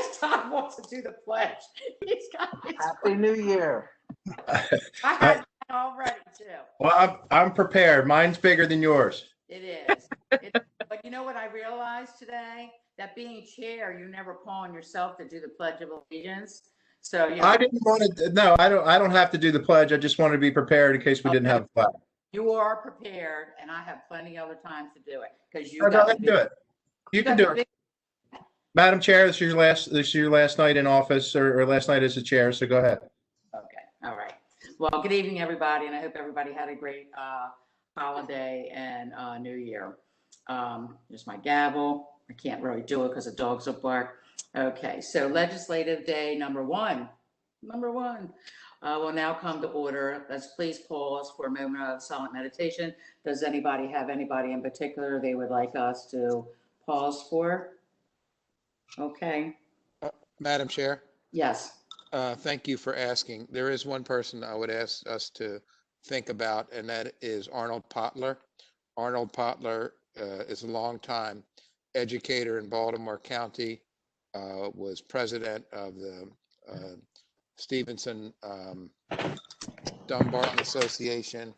guess Todd wants to do the pledge. He's got his. Happy New Year. I had mine already too. Well, I'm prepared. Mine's bigger than yours. It is. But you know what I realized today? That being chair, you never call on yourself to do the Pledge of Allegiance. So you know, I didn't want to. No, I don't have to do the pledge. I just wanted to be prepared in case we didn't have a flag. you are prepared, and I have plenty other times to do it because you Go got ahead and do it. You can do it, Madam Chair. This is your last night in office, or last night as a chair. So go ahead. Okay. All right. Well, good evening, everybody, and I hope everybody had a great holiday and New Year. Here's my gavel. I can't really do it because the dogs will bark. Okay, so legislative day number one will now come to order. Let's please pause for a moment of silent meditation. Does anybody have anybody in particular they would like us to pause for? Okay. Madam Chair, Yes. thank you for asking. There is one person I would ask us to think about, and that is Arnold Potler. Arnold Potler is a longtime educator in Baltimore County, was president of the Stevenson Dumbarton Association,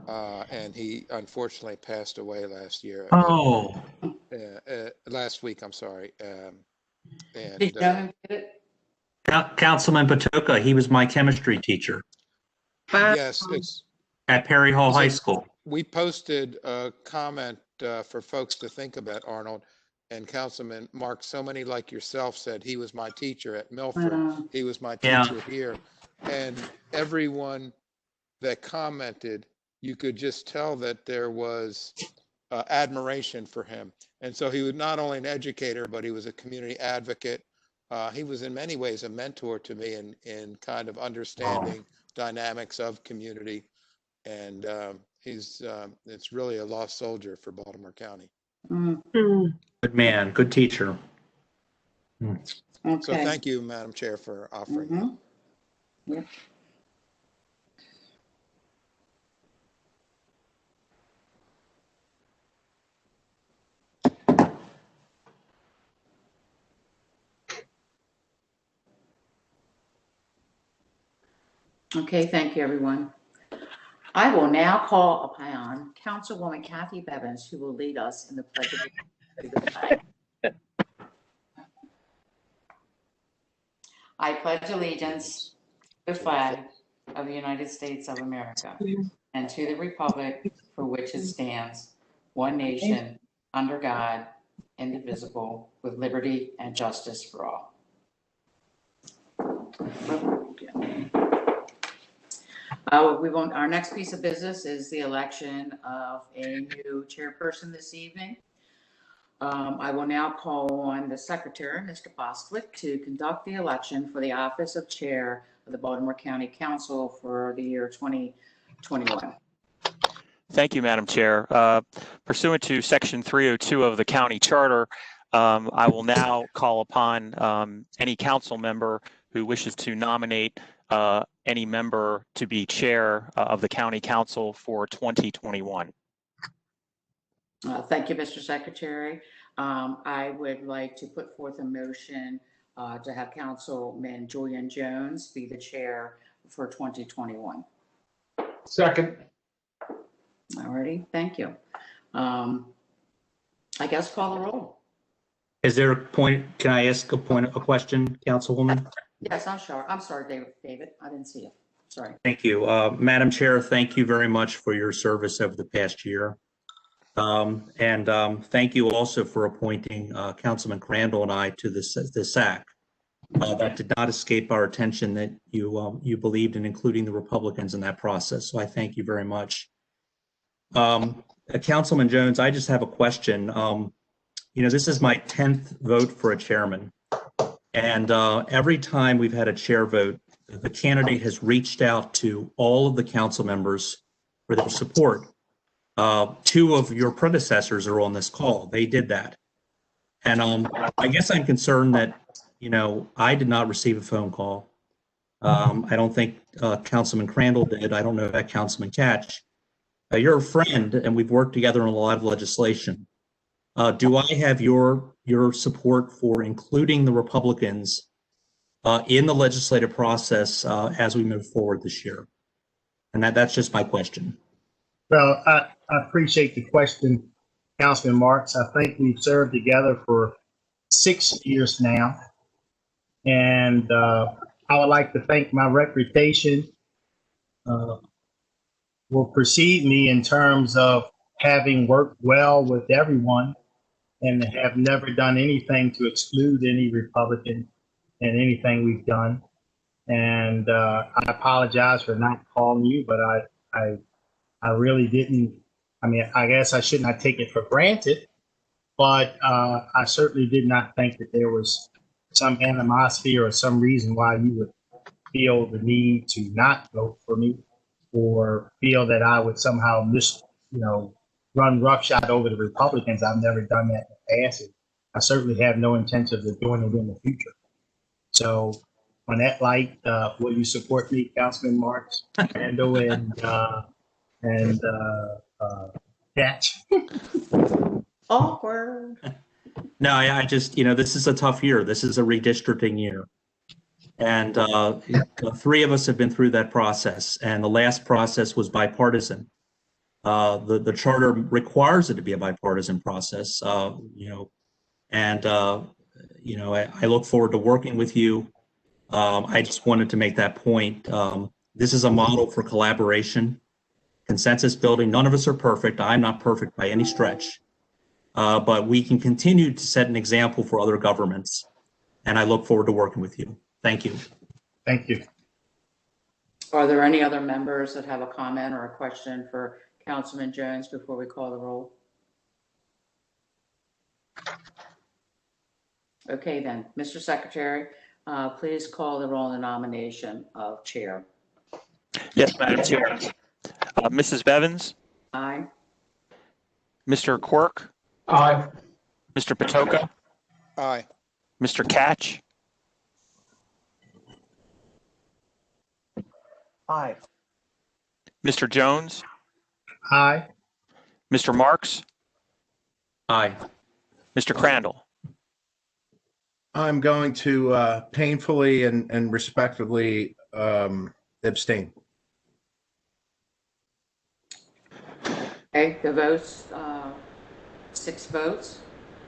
and he unfortunately passed away last year. Oh, Last week, I'm sorry. Did you know him, did it? Councilman Patoka, he was my chemistry teacher Yes, at Perry Hall High School. we posted a comment for folks to think about Arnold, and Councilman Mark, so many like yourself said he was my teacher at Milford. He was my Yeah. teacher here. And everyone that commented, you could just tell that there was admiration for him. And so he was not only an educator, but he was a community advocate. He was in many ways a mentor to me in kind of understanding dynamics of community. And it's really a lost soldier for Baltimore County. Good man, good teacher. Okay. So thank you, Madam Chair, for offering that. Yep. Okay, thank you, everyone. I will now call upon Councilwoman Kathy Bevins, who will lead us in the Pledge of Allegiance. I pledge allegiance to the flag of the United States of America and to the republic for which it stands, one nation, under God, indivisible, with liberty and justice for all. Our next piece of business is the election of a new chairperson this evening. I will now call on the secretary, Mr. Bostwick, to conduct the election for the office of chair of the Baltimore County Council for the year 2021. Thank you, Madam Chair. Pursuant to Section 302 of the county charter, I will now call upon any council member who wishes to nominate any member to be chair of the county council for 2021. Thank you, Mr. Secretary. I would like to put forth a motion to have Councilman Julian Jones be the chair for 2021. Second. All righty, thank you. I guess call the roll. Is there a point, can I ask a question, Councilwoman? Yes, I'm sure. I'm sorry, David. I didn't see you. Sorry. Thank you. Madam Chair, thank you very much for your service over the past year. Thank you also for appointing Councilman Crandall and I to the SAC. That did not escape our attention that you believed in including the Republicans in that process. So I thank you very much. Councilman Jones, I just have a question. This is my 10th vote for a chairman. And every time we've had a chair vote, the candidate has reached out to all of the council members for their support. Two of your predecessors are on this call. They did that. And I guess I'm concerned that, I did not receive a phone call. I don't think Councilman Crandall did. I don't know about Councilman Catch. You're a friend, and we've worked together on a lot of legislation. Do I have your support for including the Republicans in the legislative process as we move forward this year? And that's just my question. Well, I appreciate the question, Councilman Marks. I think we've served together for 6 years now. And I would like to thank my reputation will precede me in terms of having worked well with everyone and have never done anything to exclude any Republican in anything we've done. And I apologize for not calling you, but I really didn't. I mean, I guess I should not take it for granted, but I certainly did not think that there was some animosity or some reason why you would feel the need to not vote for me or feel that I would somehow run roughshod over the Republicans. I've never done that in the past. I certainly have no intentions of doing it in the future. So on that light, will you support me, Councilman Marks, Randall, and Patch? Awkward. No, I just, this is a tough year. This is a redistricting year. And the three of us have been through that process, and the last process was bipartisan. The charter requires it to be a bipartisan process, and I look forward to working with you. I just wanted to make that point. This is a model for collaboration, consensus building. None of us are perfect. I'm not perfect by any stretch, but we can continue to set an example for other governments, and I look forward to working with you. Thank you. Thank you. Are there any other members that have a comment or a question for Councilman Jones before we call the roll? Okay, then, Mr. Secretary, please call the roll on the nomination of chair. Yes, Madam Chair. Mrs. Bevins, Aye. Mr. Quirk, Aye. Mr. Patoka, Aye. Mr. Catch, Aye. Mr. Jones, Aye. Mr. Marks, Aye. Mr. Crandall. I'm going to painfully and respectfully abstain. Okay, the votes, 6 votes.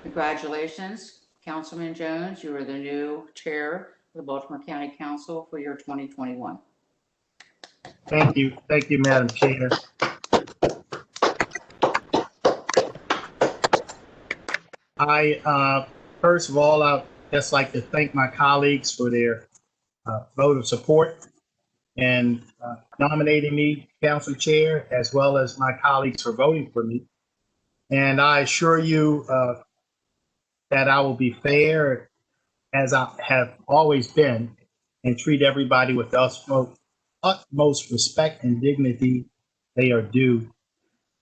Congratulations, Councilman Jones. You are the new chair of the Baltimore County Council for year 2021. Thank you. Thank you, Madam Chair. First of all, I'd just like to thank my colleagues for their vote of support and nominating me council chair, as well as my colleagues for voting for me. And I assure you that I will be fair, as I have always been, and treat everybody with the utmost respect and dignity they are due,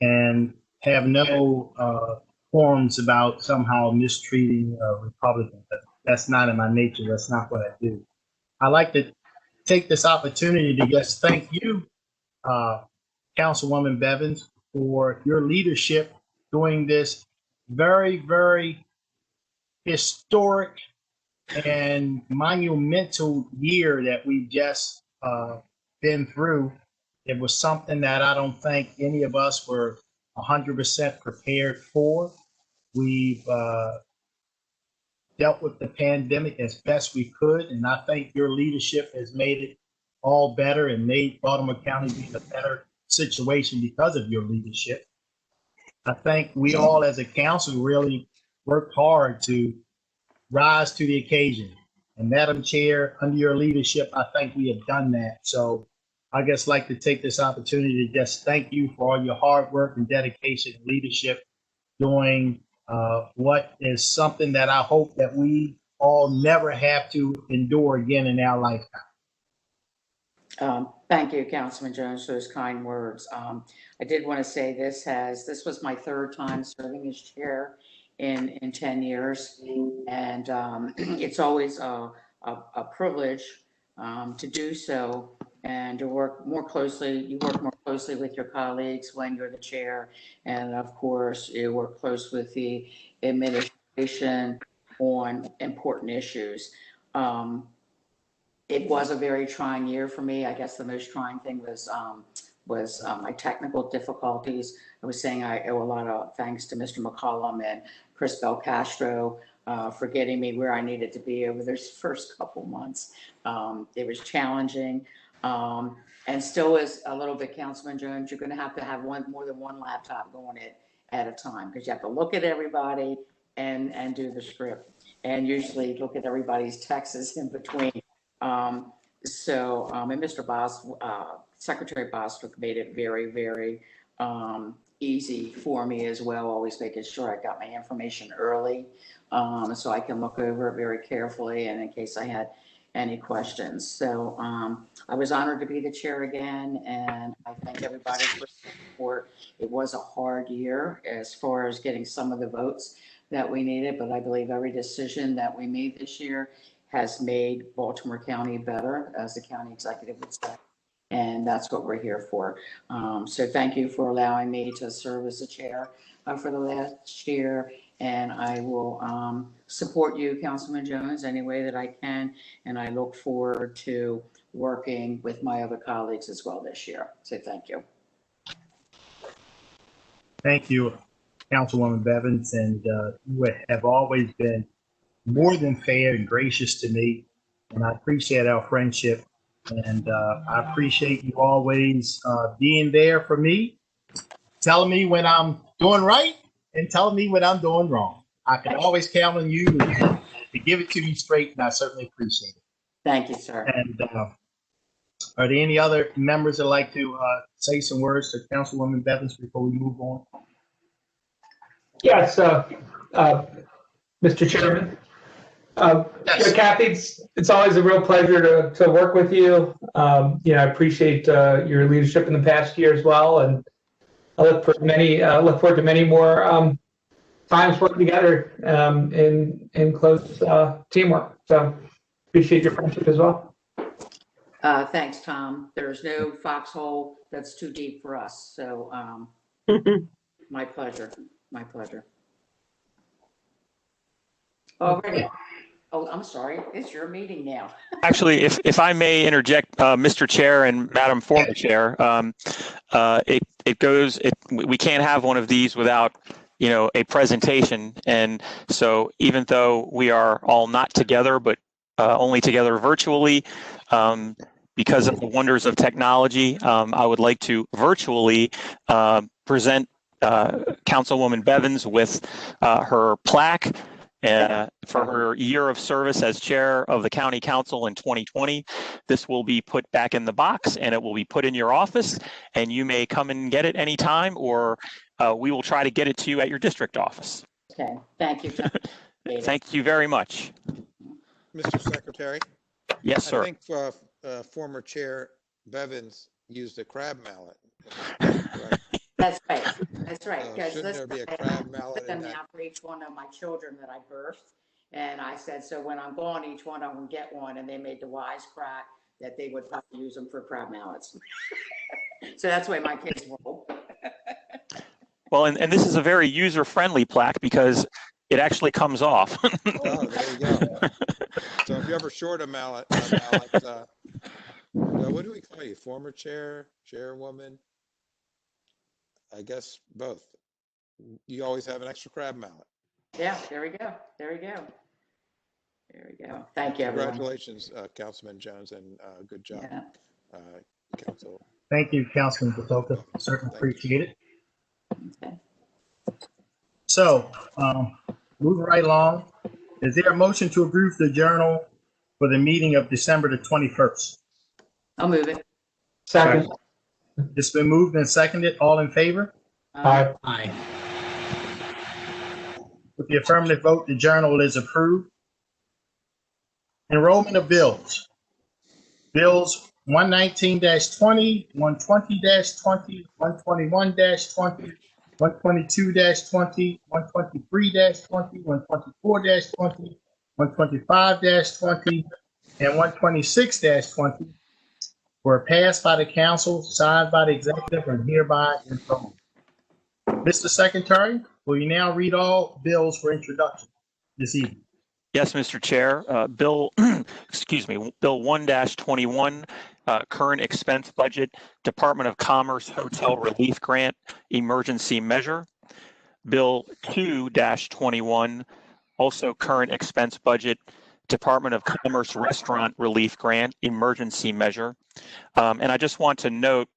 and have no qualms about somehow mistreating Republicans. That's not in my nature. That's not what I do. I like to take this opportunity to just thank you, Councilwoman Bevins, for your leadership during this very, very historic and monumental year that we've just been through. It was something that I don't think any of us were 100% prepared for. We've dealt with the pandemic as best we could, and I think your leadership has made it all better and made Baltimore County be in a better situation because of your leadership. I think we all as a council really worked hard to rise to the occasion. And Madam Chair, under your leadership, I think we have done that. So I just like to take this opportunity to just thank you for all your hard work and dedication and leadership doing what is something that I hope that we all never have to endure again in our lifetime. Thank you, Councilman Jones, for those kind words. I did want to say this was my 3rd time serving as chair in 10 years. And it's always a privilege to do so. and you work more closely with your colleagues when you're the chair. And of course, you work close with the administration on important issues. It was a very trying year for me. I guess the most trying thing was my technical difficulties. I was saying I owe a lot of thanks to Mr. McCollum and Chris Belcastro for getting me where I needed to be over those first couple months. It was challenging, and still is a little bit, Councilman Jones. You're going to have more than one laptop going at a time, because you have to look at everybody and do the script, and usually look at everybody's texts in between. And Mr. Bos, Secretary Bostwick made it very, very easy for me as well, always making sure I got my information early, so I can look over it very carefully and in case I had any questions. So I was honored to be the chair again, and I thank everybody for support. It was a hard year as far as getting some of the votes that we needed, but I believe every decision that we made this year has made Baltimore County better, as the county executive would say. And that's what we're here for. So thank you for allowing me to serve as the chair for the last year. And I will support you, Councilman Jones, any way that I can. And I look forward to working with my other colleagues as well this year. So thank you. Thank you, Councilwoman Bevins, and you have always been more than fair and gracious to me, and I appreciate our friendship, and I appreciate you always being there for me, telling me when I'm doing right and telling me when I'm doing wrong. I can always count on you to give it to me straight, and I certainly appreciate it. Thank you, sir. And are there any other members that like to say some words to Councilwoman Bevins before we move on? Yes, Mr. Chairman. Yes. Kathy, it's always a real pleasure to work with you. I appreciate your leadership in the past year as well, and I look forward to many more times working together in close teamwork. So appreciate your friendship as well. Thanks, Tom. There's no foxhole that's too deep for us. So my pleasure. My pleasure. Already. Oh, I'm sorry. It's your meeting now. Actually, if I may interject, Mr. Chair and Madam Former Chair, we can't have one of these without, a presentation. And so even though we are all not together, but only together virtually, because of the wonders of technology, I would like to virtually present Councilwoman Bevins with her plaque for her year of service as chair of the county council in 2020. This will be put back in the box and it will be put in your office, and you may come and get it anytime, or we will try to get it to you at your district office. Okay. Thank you. Thank you very much. Mr. Secretary? Yes, sir. I think former Chair Bevins used a crab mallet. Right? That's right. That's right. Shouldn't there be a crab mallet in them that? out for each one of my children that I birthed. And I said, so when I'm gone, each one of them get one. And they made the wise crack that they would probably use them for crab mallets. So that's the way my kids roll. Well, and this is a very user-friendly plaque because it actually comes off. Oh, there you go. So if you're ever short a mallet, what do we call you? Former chair, chairwoman? I guess both. You always have an extra crab mallet. Yeah, there we go. There we go. There we go. Thank you, everyone. Congratulations, Councilman Jones, and good job, Yeah. Council. Thank you, Councilman Patoka. Certainly appreciate it. Okay. So, moving right along, is there a motion to approve the journal for the meeting of December the 21st? I'll move it. Second. It's been moved and seconded. All in favor? Aye. With the affirmative vote, the journal is approved. Enrollment of bills. Bills 119-20, 120-20, 121-20, 122-20, 123-20, 124-20, 125-20, and 126-20, were passed by the council, signed by the executive, and hereby enrolled. Mr. Secretary, will you now read all bills for introduction this evening? Yes, Mr. Chair. Bill, excuse me, Bill 1-21, current expense budget, Department of Commerce Hotel Relief Grant, emergency measure. Bill 2-21, also current expense budget, Department of Commerce Restaurant Relief Grant, emergency measure. And I just want to note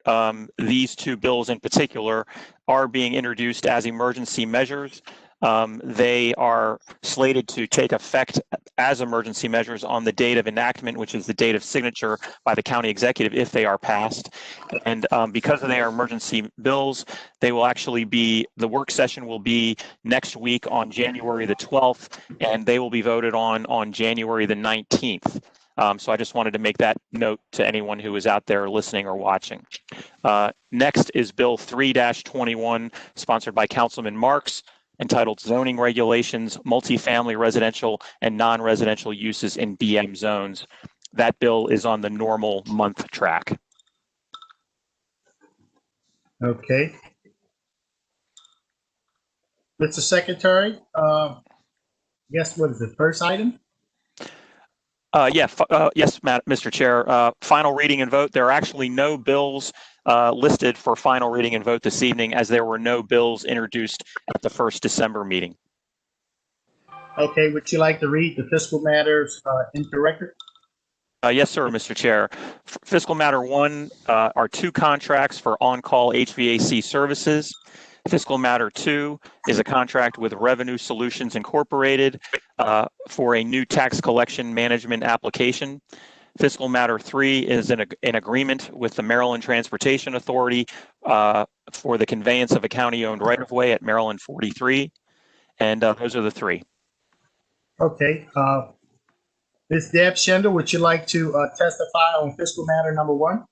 these two bills in particular are being introduced as emergency measures. They are slated to take effect as emergency measures on the date of enactment, which is the date of signature by the county executive if they are passed. And because they are emergency bills, they will actually be, the work session will be next week on January the 12th, and they will be voted on January the 19th. So I just wanted to make that note to anyone who is out there listening or watching. Next is Bill 3-21, sponsored by Councilman Marks, entitled Zoning Regulations, Multifamily Residential and Non-Residential Uses in BM Zones. That bill is on the normal month track. Okay. Mr. Secretary, guess what is the first item? Yes, Mr. Chair. Final reading and vote. There are actually no bills listed for final reading and vote this evening, as there were no bills introduced at the first December meeting. Okay, would you like to read the fiscal matters into record? Yes, sir, Mr. Chair. Fiscal matter 1 are 2 contracts for on-call HVAC services. Fiscal matter 2 is a contract with Revenue Solutions Incorporated for a new tax collection management application. Fiscal matter 3 is an agreement with the Maryland Transportation Authority for the conveyance of a county-owned right-of-way at Maryland 43. And those are the 3. Okay. Ms. Deb Schindler, would you like to testify on fiscal matter number 1?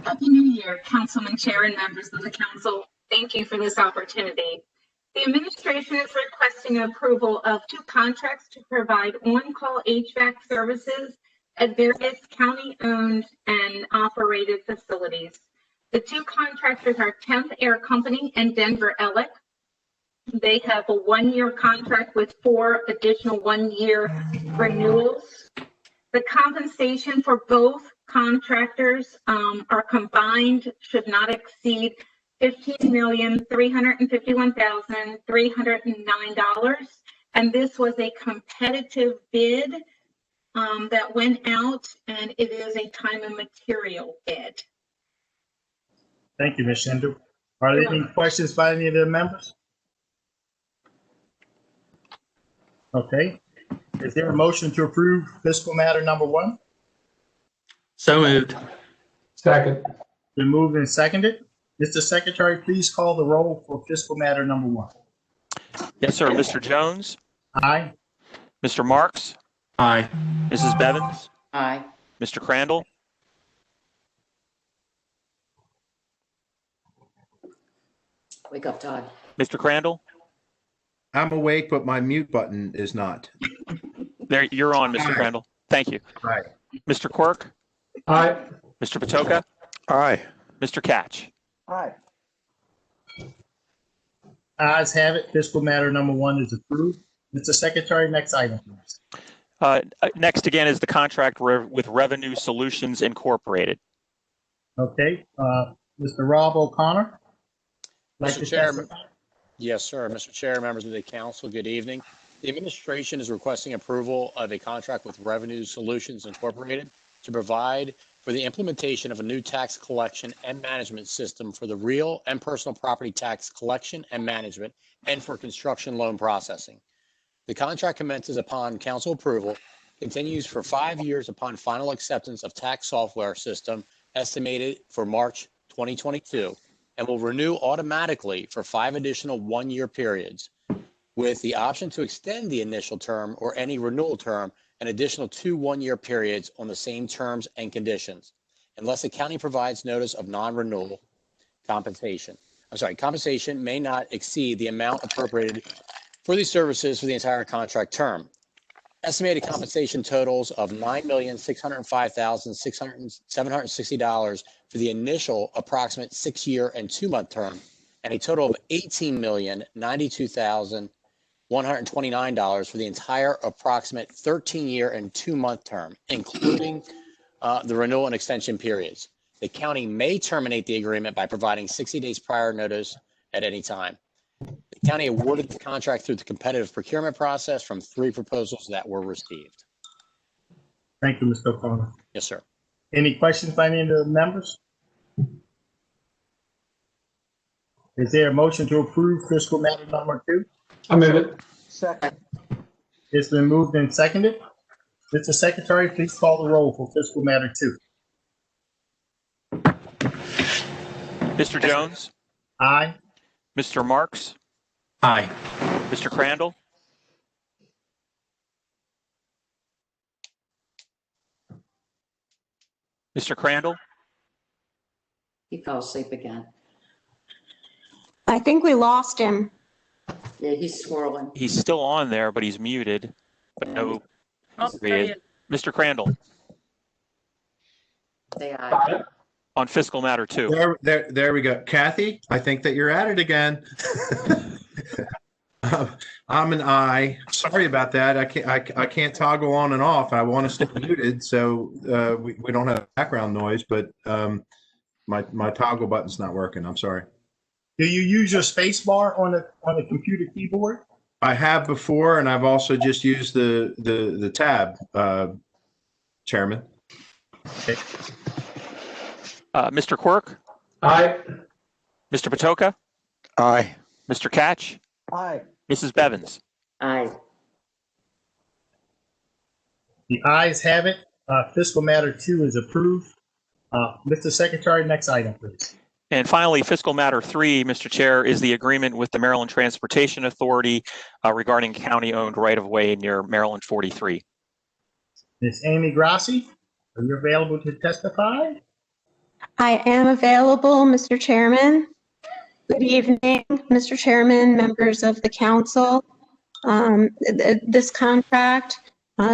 Happy New Year, Councilman Chair and members of the council. Thank you for this opportunity. The administration is requesting approval of 2 contracts to provide on-call HVAC services at various county-owned and operated facilities. The 2 contractors are 10th Air Company and Denver Elec. They have a 1-year contract with 4 additional 1-year renewals. The compensation for both contractors are combined should not exceed $15,351,309. And this was a competitive bid that went out, and it is a time and material bid. Thank you, Ms. Schindler. Are there any questions by any of the members? Okay. Is there a motion to approve fiscal matter number 1? So moved. Second. Been moved and seconded. Mr. Secretary, please call the roll for fiscal matter number 1. Yes, sir. Mr. Jones, Aye. Mr. Marks, Aye. Mrs. Bevins, Aye. Mr. Crandall, Wake up, Todd. Mr. Crandall. I'm awake, but my mute button is not. There, you're on, Mr. Crandall. Thank you. Aye. Mr. Quirk, Aye. Mr. Patoka, Aye. Mr. Catch. Aye. Ayes have it. Fiscal matter number 1 is approved. Mr. Secretary, next item, please. Next again is the contract with Revenue Solutions Incorporated. Okay. Mr. Rob O'Connor. Like Mr. to Chairman. testify? Yes, sir. Mr. Chair, members of the council, good evening. The administration is requesting approval of a contract with Revenue Solutions Incorporated to provide for the implementation of a new tax collection and management system for the real and personal property tax collection and management and for construction loan processing. The contract commences upon council approval, continues for 5 years upon final acceptance of tax software system estimated for March 2022, and will renew automatically for 5 additional 1-year periods, with the option to extend the initial term or any renewal term an additional 2 1-year periods on the same terms and conditions, unless the county provides notice of non-renewal. Compensation may not exceed the amount appropriated for these services for the entire contract term. estimated compensation totals of $9,605,760 for the initial approximate 6-year and 2-month term, and a total of $18,092,129 for the entire approximate 13-year and 2-month term, including the renewal and extension periods. The county may terminate the agreement by providing 60 days prior notice at any time. The county awarded the contract through the competitive procurement process from 3 proposals that were received. Thank you, Mr. O'Connor. Yes, sir. Any questions by any of the members? Is there a motion to approve fiscal matter number 2? I'll move it. Second. It's been moved and seconded. Mr. Secretary, please call the roll for fiscal matter 2. Mr. Jones, Aye. Mr. Marks, Aye. Mr. Crandall, Mr. Crandall, He fell asleep again. I think we lost him. Yeah, he's swirling. he's still on there, but he's muted. But no, Oh, there he is. Mr. Crandall, Say aye. on fiscal matter 2. There we go. Kathy, I think that you're at it again. I'm an aye. Sorry about that. I can't toggle on and off. I want to stay muted so we don't have background noise, but my toggle button's not working. I'm sorry. Do you use your space bar on the computer keyboard? I have before, and I've also just used the tab, Chairman. Mr. Quirk, Aye. Mr. Patoka, Aye. Mr. Catch, Aye. Mrs. Bevins. Aye. The ayes have it. Fiscal matter 2 is approved. Mr. Secretary, next item, please. And finally, fiscal matter 3, Mr. Chair, is the agreement with the Maryland Transportation Authority regarding county-owned right-of-way near Maryland 43. Ms. Amy Grassi, are you available to testify? I am available, Mr. Chairman. Good evening, Mr. Chairman, members of the council. This contract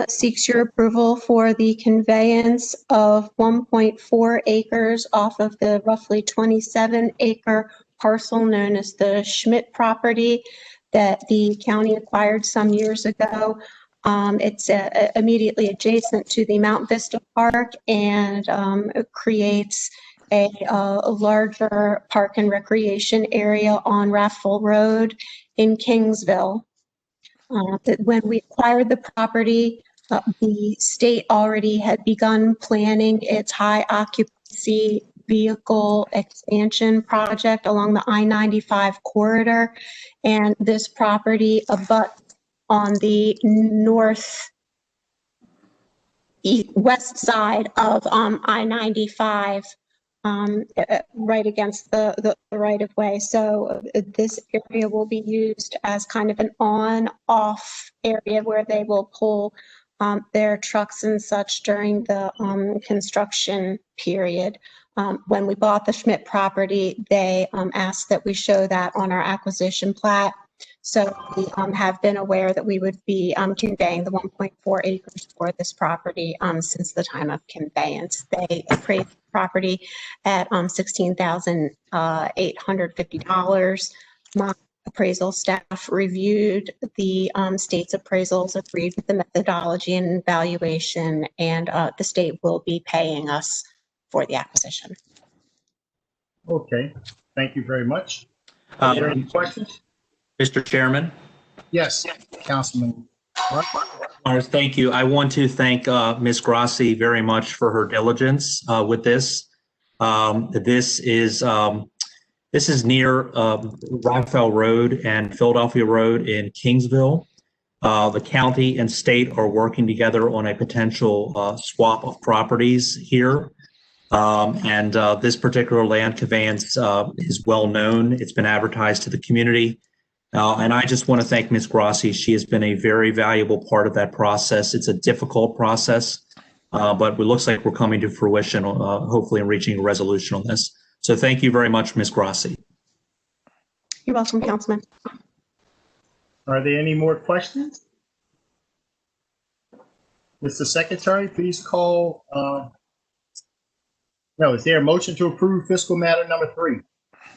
seeks your approval for the conveyance of 1.4 acres off of the roughly 27-acre parcel known as the Schmidt property that the county acquired some years ago. It's immediately adjacent to the Mount Vista Park, and it creates a larger park and recreation area on Raffle Road in Kingsville. When we acquired the property, the state already had begun planning its high occupancy vehicle expansion project along the I-95 corridor, and this property abuts on the west side of I-95, right against the right of way. So this area will be used as kind of an on-off area where they will pull their trucks and such during the construction period. When we bought the Schmidt property, they asked that we show that on our acquisition plat. So we have been aware that we would be conveying the 1.4 acres for this property since the time of conveyance. They appraised the property at $16,850. My appraisal staff reviewed the state's appraisals, agreed with the methodology and valuation, and the state will be paying us for the acquisition. Okay, thank you very much. Are there any questions? Mr. Chairman. Yes, Councilman. Thank you. I want to thank Ms. Grassi very much for her diligence with this. This is near Raphael Road and Philadelphia Road in Kingsville. The county and state are working together on a potential swap of properties here. This particular land conveyance is well known. It's been advertised to the community. And I just want to thank Ms. Grassi. She has been a very valuable part of that process. It's a difficult process, but it looks like we're coming to fruition, hopefully in reaching a resolution on this. So thank you very much, Ms. Grassi. You're welcome, Councilman. Are there any more questions? Mr. Secretary, please call, no, is there a motion to approve fiscal matter number 3?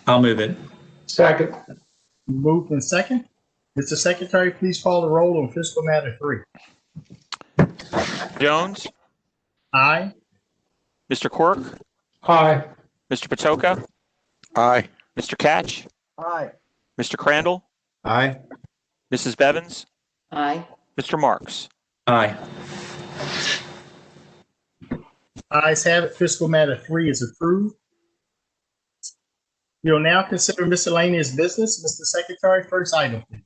I'll move it. Second. Moved in second. Mr. Secretary, please call the roll on fiscal matter 3. Jones, Aye. Mr. Quirk, Aye. Mr. Patoka, Aye. Mr. Catch, Aye. Mr. Crandall, Aye. Mrs. Bevins, Aye. Mr. Marks. Aye. Ayes have it. Fiscal matter 3 is approved. We will now consider miscellaneous business. Mr. Secretary, first item, please.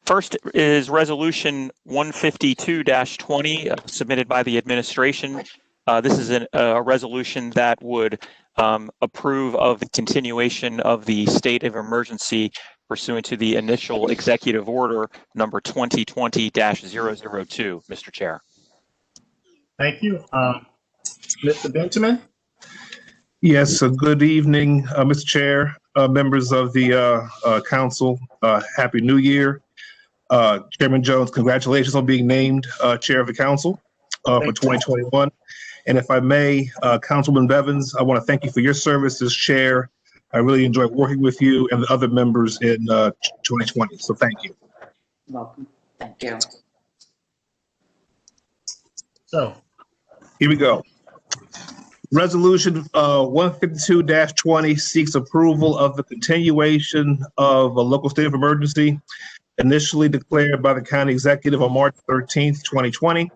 First is Resolution 152-20 submitted by the administration. This is a resolution that would approve of the continuation of the state of emergency pursuant to the initial executive order number 2020-002, Mr. Chair. Thank you. Mr. Benjamin? Yes, good evening, Mr. Chair, members of the council. Happy New Year. Chairman Jones, congratulations on being named chair of the council for 2021. And if I may, Councilman Bevins, I want to thank you for your service as chair. I really enjoyed working with you and the other members in 2020. So thank you. Welcome. Thank you. So, here we go. Resolution 152-20 seeks approval of the continuation of a local state of emergency initially declared by the county executive on March 13th, 2020.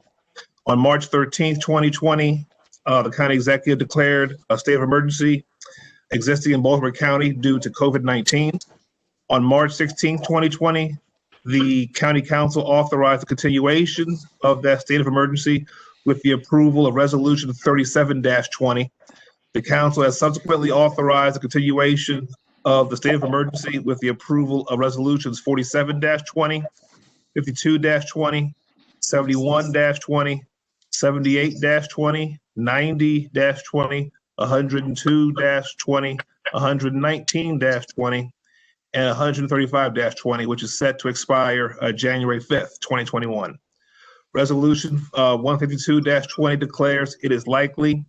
On March 13th, 2020, the county executive declared a state of emergency existing in Baltimore County due to COVID-19. On March 16th, 2020, the county council authorized the continuation of that state of emergency with the approval of Resolution 37-20. The council has subsequently authorized the continuation of the state of emergency with the approval of Resolutions 47-20, 52-20, 71-20, 78-20, 90-20, 102-20, 119-20, and 135-20, which is set to expire January 5th, 2021. Resolution 152-20 declares it is likely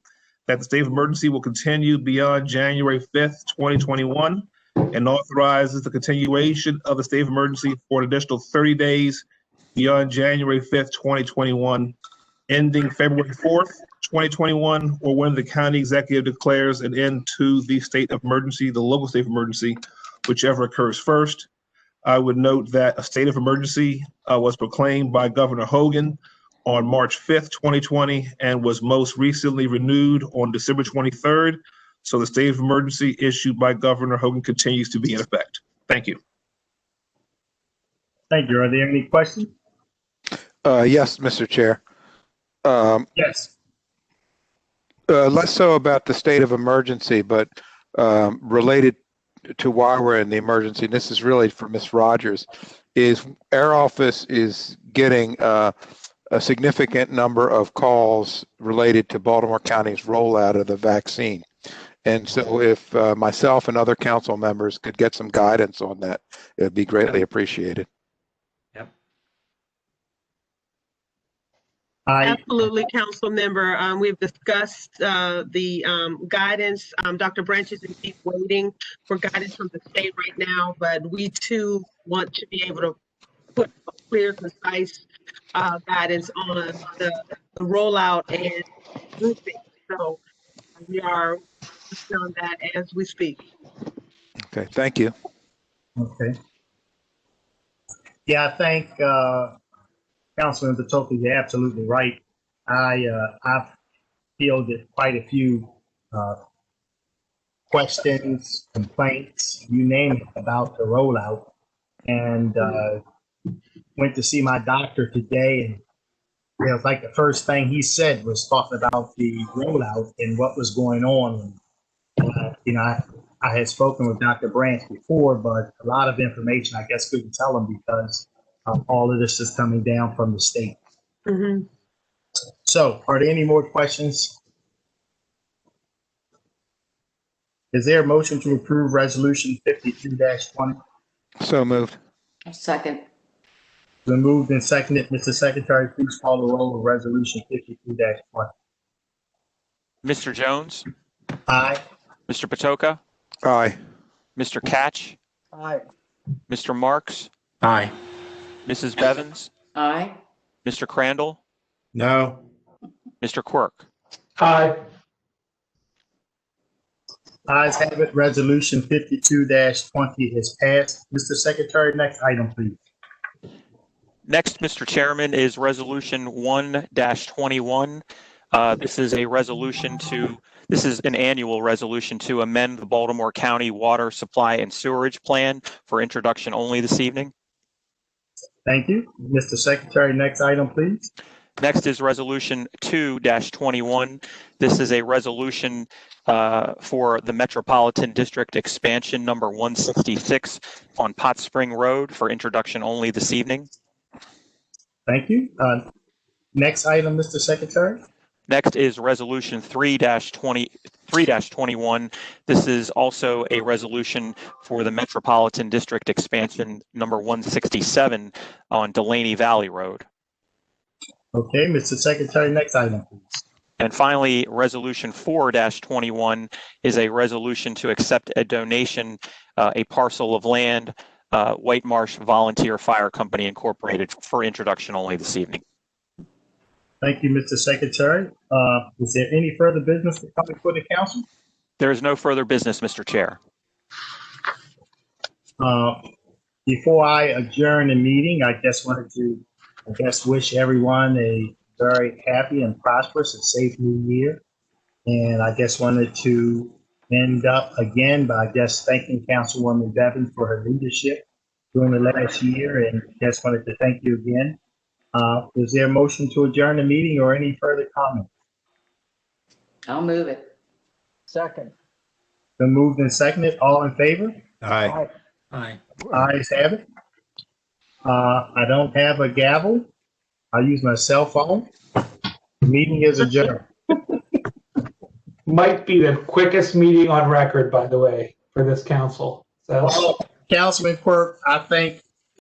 that the state of emergency will continue beyond January 5th, 2021, and authorizes the continuation of the state of emergency for an additional 30 days beyond January 5th, 2021, ending February 4th, 2021, or when the county executive declares an end to the state of emergency, the local state of emergency, whichever occurs first. I would note that a state of emergency was proclaimed by Governor Hogan on March 5th, 2020, and was most recently renewed on December 23rd. So the state of emergency issued by Governor Hogan continues to be in effect. Thank you. thank you. Are there any questions? Yes, Mr. Chair. Yes. Less so about the state of emergency, but related to why we're in the emergency, and this is really for Ms. Rogers, is our office is getting a significant number of calls related to Baltimore County's rollout of the vaccine. And so if myself and other council members could get some guidance on that, it would be greatly appreciated. Absolutely, council member. We've discussed the guidance. Dr. Branch is indeed waiting for guidance from the state right now, but we too want to be able to put clear, concise guidance on the rollout and grouping. So we are on that as we speak. Okay, thank you. Okay. Yeah, I think Councilman Patoka, you're absolutely right. I've fielded quite a few questions, complaints, you name it, about the rollout, and went to see my doctor today, and it was like the first thing he said was talking about the rollout and what was going on. And, I had spoken with Dr. Branch before, but a lot of information I guess couldn't tell him because all of this is coming down from the state. Mm-hmm. So are there any more questions? Is there a motion to approve resolution 52-20? So moved. Second. Been moved and seconded. Mr. Secretary, please call the roll of Resolution 52-20. Mr. Jones, Aye. Mr. Patoka, Aye. Mr. Catch, Aye. Mr. Marks, Aye. Mrs. Bevins, Aye. Mr. Crandall, No. Mr. Quirk. Aye. Ayes have it. Resolution 52-20 is passed. Mr. Secretary, next item, please. Next, Mr. Chairman, is Resolution 1-21. This is an annual resolution to amend the Baltimore County Water Supply and Sewerage Plan for introduction only this evening. Thank you. Mr. Secretary, next item, please. Next is Resolution 2-21. This is a resolution for the Metropolitan District Expansion number 166 on Pot Spring Road for introduction only this evening. Thank you. Next item, Mr. Secretary. Next is Resolution 3-21. This is also a resolution for the Metropolitan District Expansion number 167 on Delaney Valley Road. Okay, Mr. Secretary, next item, please. And finally, Resolution 4-21 is a resolution to accept a donation, a parcel of land, White Marsh Volunteer Fire Company Incorporated, for introduction only this evening. Thank you, Mr. Secretary. Is there any further business to come before the council? There is no further business, Mr. Chair. Before I adjourn the meeting, I just wanted to, wish everyone a very happy and prosperous and safe new year. And I just wanted to end up again by just thanking Councilwoman Bevins for her leadership during the last year, and just wanted to thank you again. Is there a motion to adjourn the meeting or any further comment? I'll move it. Second. Been moved and seconded. All in favor? Aye. Aye. Ayes have it. I don't have a gavel. I'll use my cell phone. Meeting is adjourned. Might be the quickest meeting on record, by the way, for this council. So, Councilman Quirk, I think